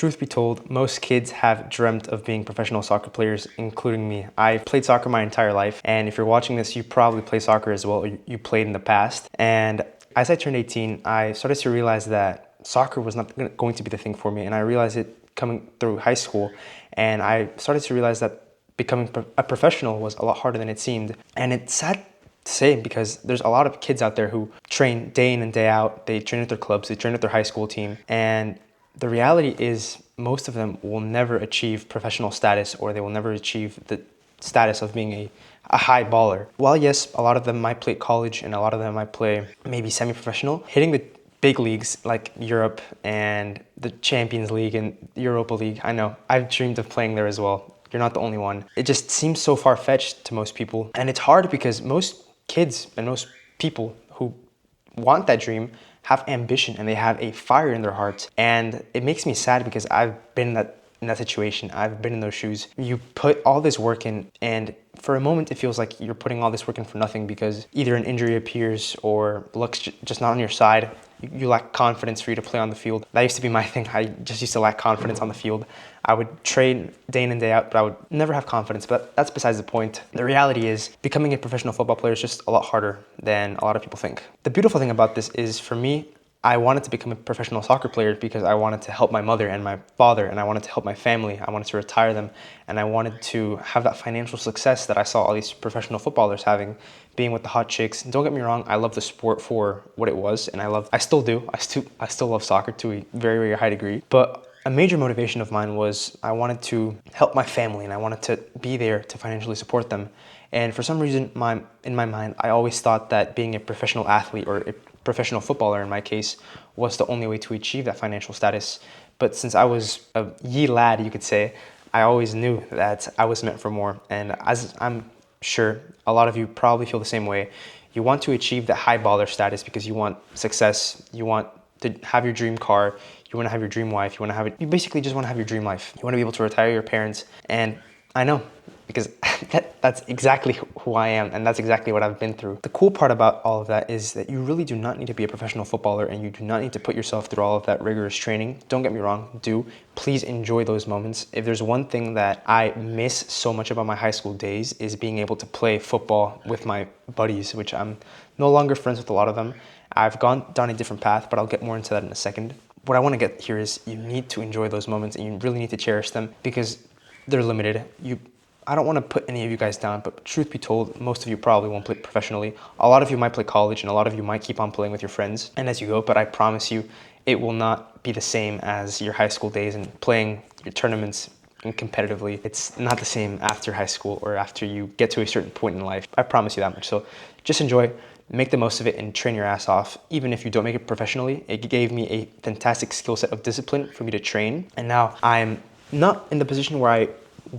Truth be told, most kids have dreamt of being professional soccer players, including me. I played soccer my entire life, and if you're watching this, you probably play soccer as well, or you played in the past. And as I turned 18, I started to realize that soccer was not going to be the thing for me, and I realized it coming through high school, and I started to realize that becoming a professional was a lot harder than it seemed. And it's sad to say because there's a lot of kids out there who train day in and day out. They train at their clubs, they train at their high school team, and the reality is most of them will never achieve professional status, or they will never achieve the status of being a high baller. While yes, a lot of them might play college and a lot of them might play maybe semi-professional, hitting the big leagues like Europe and the Champions League and the Europa League, I know, I've dreamed of playing there as well. You're not the only one. It just seems so far-fetched to most people. And it's hard because most kids and most people who want that dream have ambition and they have a fire in their hearts. And it makes me sad because I've been in that situation. I've been in those shoes. You put all this work in, and for a moment it feels like you're putting all this work in for nothing because either an injury appears or luck's just not on your side. You lack confidence for you to play on the field. That used to be my thing. I just used to lack confidence on the field. I would train day in and day out, but I would never have confidence. But that's besides the point. The reality is becoming a professional football player is just a lot harder than a lot of people think. The beautiful thing about this is, for me, I wanted to become a professional soccer player because I wanted to help my mother and my father, and I wanted to help my family. I wanted to retire them, and I wanted to have that financial success that I saw all these professional footballers having, being with the hot chicks. And don't get me wrong, I love the sport for what it was, and I still do. I still love soccer to a very, very high degree. But a major motivation of mine was I wanted to help my family, and I wanted to be there to financially support them. And for some reason, in my mind, I always thought that being a professional athlete, or a professional footballer in my case, was the only way to achieve that financial status. But since I was a ye lad, you could say, I always knew that I was meant for more. And as I'm sure a lot of you probably feel the same way, you want to achieve that high baller status because you want success, you want to have your dream car, you want to have your dream wife, you basically just want to have your dream life. You want to be able to retire your parents. And I know, because that's exactly who I am, and that's exactly what I've been through. The cool part about all of that is that you really do not need to be a professional footballer, and you do not need to put yourself through all of that rigorous training. Don't get me wrong, please enjoy those moments. If there's one thing that I miss so much about my high school days, is being able to play football with my buddies, which I'm no longer friends with a lot of them. I've gone down a different path, but I'll get more into that in a second. What I want to get here is you need to enjoy those moments, and you really need to cherish them because they're limited. I don't want to put any of you guys down, but truth be told, most of you probably won't play professionally. A lot of you might play college, and a lot of you might keep on playing with your friends and as you go, but I promise you, it will not be the same as your high school days and playing your tournaments and competitively. It's not the same after high school or after you get to a certain point in life. I promise you that much. So just enjoy, make the most of it, and train your ass off. Even if you don't make it professionally, it gave me a fantastic skill set of discipline for me to train. And now I'm not in the position where I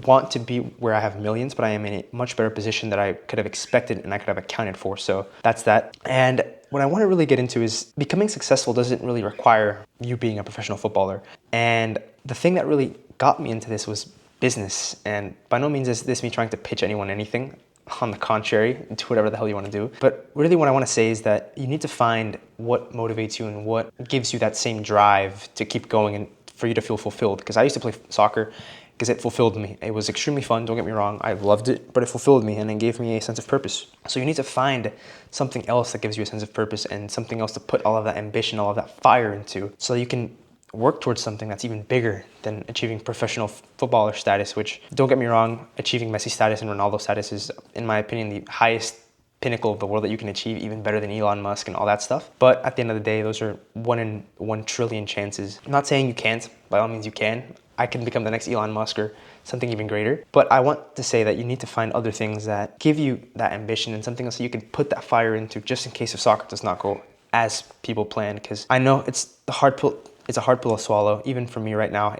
want to be, where I have millions, but I am in a much better position that I could have expected and I could have accounted for. So that's that. And what I want to really get into is becoming successful doesn't really require you being a professional footballer. And the thing that really got me into this was business. And by no means is this me trying to pitch anyone anything. On the contrary, do whatever the hell you want to do. But really what I want to say is that you need to find what motivates you and what gives you that same drive to keep going and for you to feel fulfilled. Because I used to play soccer because it fulfilled me. It was extremely fun, don't get me wrong. I loved it, but it fulfilled me and it gave me a sense of purpose. So you need to find something else that gives you a sense of purpose and something else to put all of that ambition, all of that fire into, so you can work towards something that's even bigger than achieving professional footballer status, which, don't get me wrong, achieving Messi status and Ronaldo status is, in my opinion, the highest pinnacle of the world that you can achieve, even better than Elon Musk and all that stuff. But at the end of the day, those are 1 in 1 trillion chances. I'm not saying you can't, by all means you can. I can become the next Elon Musk or something even greater. But I want to say that you need to find other things that give you that ambition and something else that you can put that fire into just in case if soccer does not go as people plan. Because I know it's a hard pill to swallow. Even for me right now,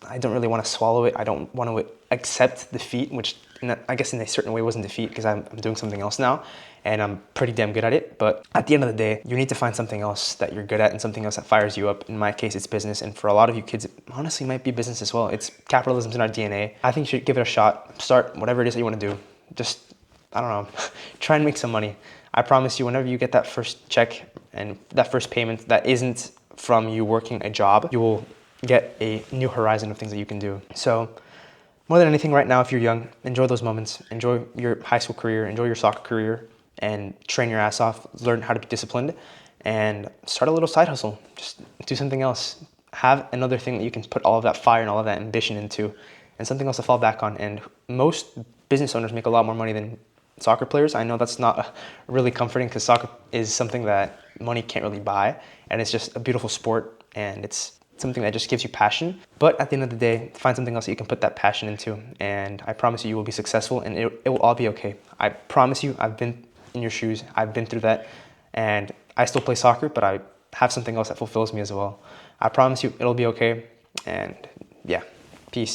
I don't really want to swallow it. I don't want to accept defeat, which I guess in a certain way wasn't defeat because I'm doing something else now and I'm pretty damn good at it. But at the end of the day, you need to find something else that you're good at and something else that fires you up. In my case, it's business. And for a lot of you kids, it honestly might be business as well. It's capitalism's in our DNA. I think you should give it a shot. Start whatever it is that you want to do. Just, I don't know, try and make some money. I promise you, whenever you get that first check and that first payment that isn't from you working a job, you will get a new horizon of things that you can do. So more than anything right now, if you're young, enjoy those moments, enjoy your high school career, enjoy your soccer career, and train your ass off, learn how to be disciplined, and start a little side hustle. Just do something else. Have another thing that you can put all of that fire and all of that ambition into, and something else to fall back on. And most business owners make a lot more money than soccer players. I know that's not really comforting because soccer is something that money can't really buy, and it's just a beautiful sport, and it's something that just gives you passion. But at the end of the day, find something else that you can put that passion into, and I promise you will be successful, and it will all be okay. I promise you, I've been in your shoes, I've been through that, and I still play soccer, but I have something else that fulfills me as well. I promise you it'll be okay, and yeah, peace.